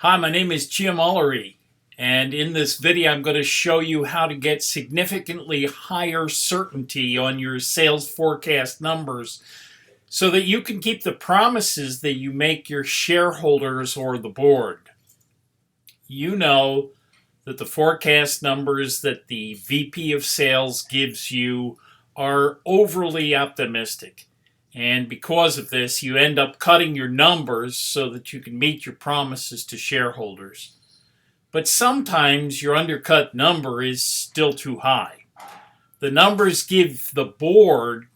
Hi, my name is Jim Ullery, and in this video I'm going to show you how to get significantly higher certainty on your sales forecast numbers so that you can keep the promises that you make your shareholders or the board. You know that the forecast numbers that the VP of Sales gives you are overly optimistic. And because of this, you end up cutting your numbers so that you can meet your promises to shareholders. But sometimes your undercut number is still too high. The numbers give the board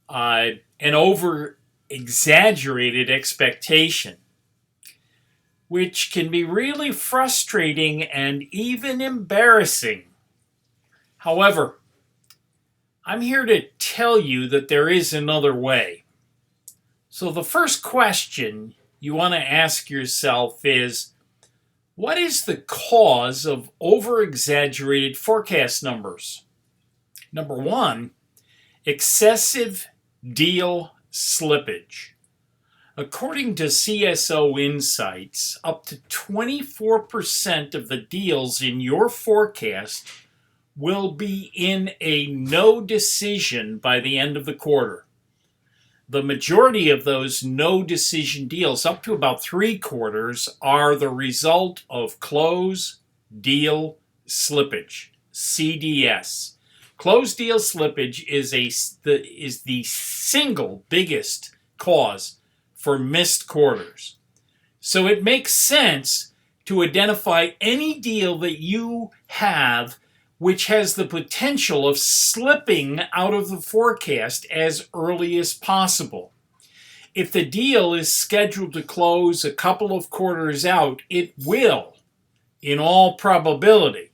an over exaggerated expectation, which can be really frustrating and even embarrassing. However, I'm here to tell you that there is another way. So the first question you want to ask yourself is, what is the cause of over-exaggerated forecast numbers? Number one, excessive deal slippage. According to CSO Insights, up to 24% of the deals in your forecast will be in a no decision by the end of the quarter. The majority of those no decision deals, up to about 3/4, are the result of close deal slippage, CDS. Closed deal slippage is the single biggest cause for missed quarters. So it makes sense to identify any deal that you have which has the potential of slipping out of the forecast as early as possible. If the deal is scheduled to close a couple of quarters out, it will, in all probability,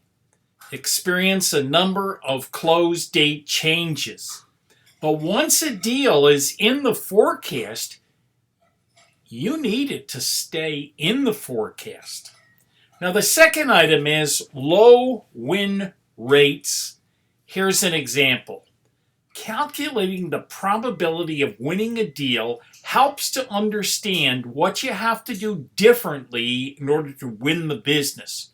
experience a number of close date changes. But once a deal is in the forecast, you need it to stay in the forecast. Now, the second item is low win rates. Here's an example. Calculating the probability of winning a deal helps to understand what you have to do differently in order to win the business.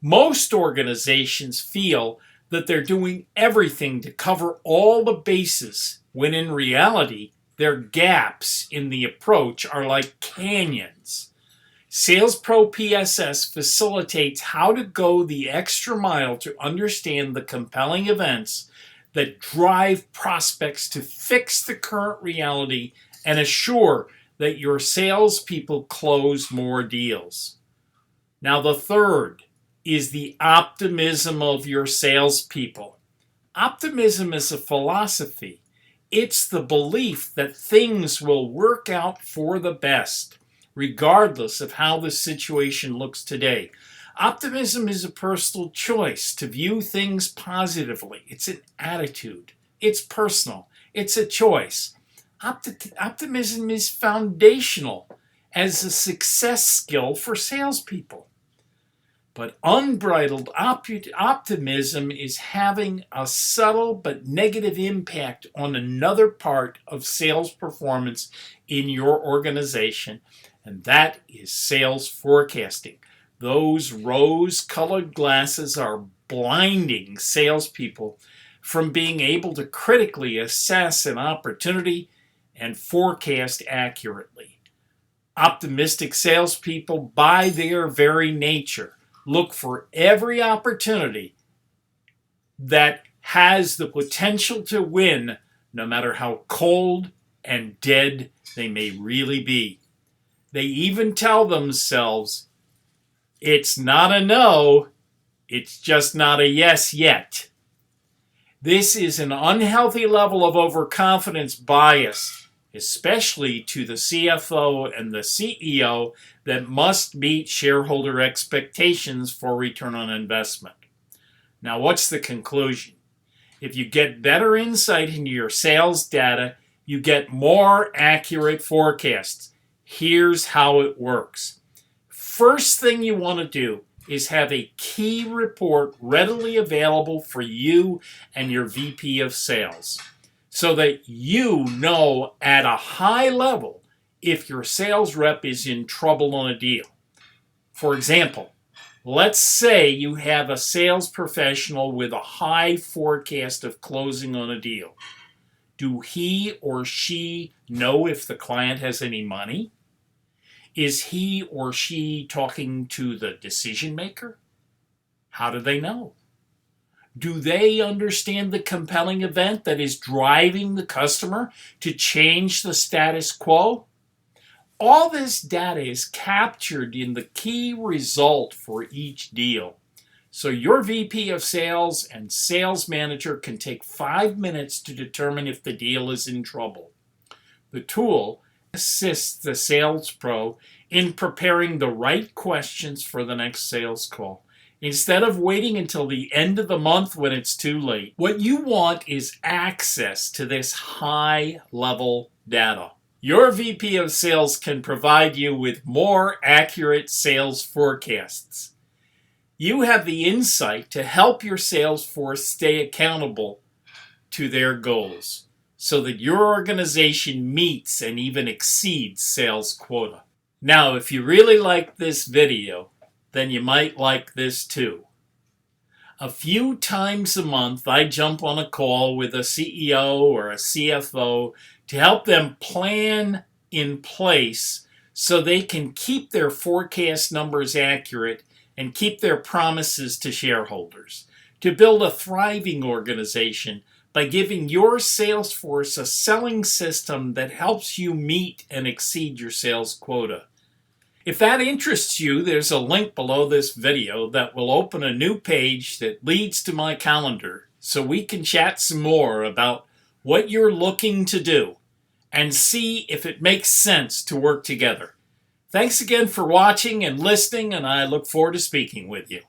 Most organizations feel that they're doing everything to cover all the bases, when in reality, their gaps in the approach are like canyons. Sales Pro PSS facilitates how to go the extra mile to understand the compelling events that drive prospects to fix the current reality and assure that your salespeople close more deals. Now, the third is the optimism of your salespeople. Optimism is a philosophy. It's the belief that things will work out for the best, regardless of how the situation looks today. Optimism is a personal choice to view things positively. It's an attitude. It's personal. It's a choice. Optimism is foundational as a success skill for salespeople. But unbridled optimism is having a subtle but negative impact on another part of sales performance in your organization, and that is sales forecasting. Those rose-colored glasses are blinding salespeople from being able to critically assess an opportunity and forecast accurately. Optimistic salespeople, by their very nature, look for every opportunity that has the potential to win, no matter how cold and dead they may really be. They even tell themselves, it's not a no, it's just not a yes yet. This is an unhealthy level of overconfidence bias, especially to the CFO and the CEO that must meet shareholder expectations for return on investment. Now, what's the conclusion? If you get better insight into your sales data, you get more accurate forecasts. Here's how it works. First thing you want to do is have a key report readily available for you and your VP of Sales, so that you know at a high level if your sales rep is in trouble on a deal. For example, let's say you have a sales professional with a high forecast of closing on a deal. Do he or she know if the client has any money? Is he or she talking to the decision maker? How do they know? Do they understand the compelling event that is driving the customer to change the status quo? All this data is captured in the key result for each deal. So your VP of sales and sales manager can take 5 minutes to determine if the deal is in trouble. The tool assists the sales pro in preparing the right questions for the next sales call, instead of waiting until the end of the month when it's too late. What you want is access to this high-level data. Your VP of sales can provide you with more accurate sales forecasts. You have the insight to help your sales force stay accountable to their goals so that your organization meets and even exceeds sales quota. Now, if you really like this video, then you might like this too. A few times a month, I jump on a call with a CEO or a CFO to help them plan in place so they can keep their forecast numbers accurate and keep their promises to shareholders. To build a thriving organization by giving your sales force a selling system that helps you meet and exceed your sales quota. If that interests you, there's a link below this video that will open a new page that leads to my calendar so we can chat some more about what you're looking to do and see if it makes sense to work together. Thanks again for watching and listening, and I look forward to speaking with you.